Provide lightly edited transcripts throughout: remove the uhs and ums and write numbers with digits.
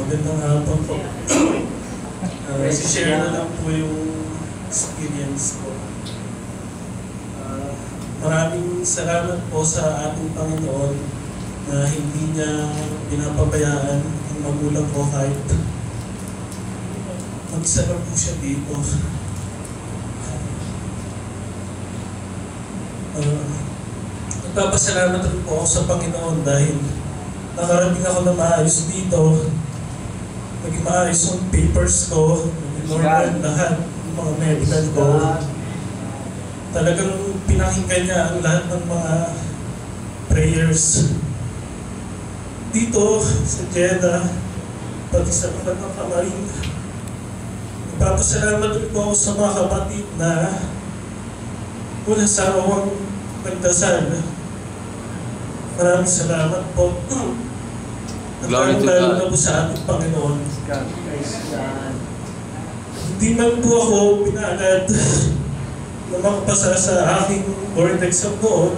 Magandang hapon po. Si-share na lang po yung experience ko. Maraming salamat po sa ating Panginoon na hindi niya pinapabayaan yung magulang ko kahit mag-isa lang po siya dito. Nagpapasalamat rin po ako sa Panginoon dahil nakarating ako na maayos dito. Naging maayos yung papers ko, naging normal lahat, yung mga medical ko. Talagang pinakinggan niya ang lahat ng mga prayers. Dito sa Jeddah, pati sa mga ng Kamarin, nagpapasalamat rin po ako sa mga kapatid na wala sa arawang nagdasal. Maraming salamat po. Nagkaroon na po sa ating Panginoon. Hindi man po ako pinalad na makapasa sa aking board exam noon.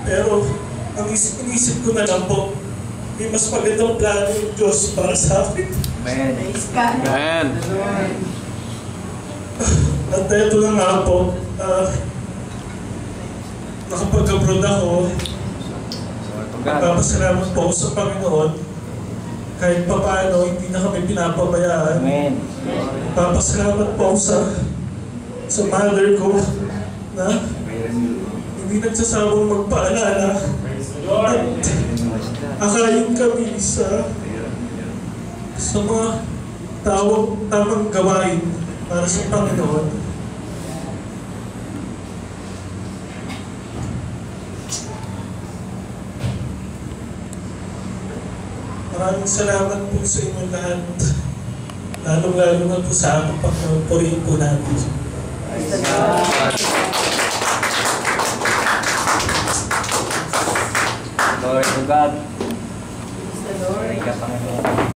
Pero ang isip ko na lang po, may mas magandang plano yung Diyos para sa akin. Amen. Amen. At ito na nga po, nakapag-abroad ako. Nagpapasalamat po ako sa Panginoon. Kahit pa paano, hindi na kami pinapabayaan. Amen. Nagpapasalamat po ako sa mother ko na hindi nagsasawang magpaalala. At akayin kami sa mga tamang gawain para sa Panginoon. Maraming salamat po sa inyo lahat. Lalong-lalo na po sa aking Panginoon. Purihin po natin. Glory to God. Glory ka, Panginoon.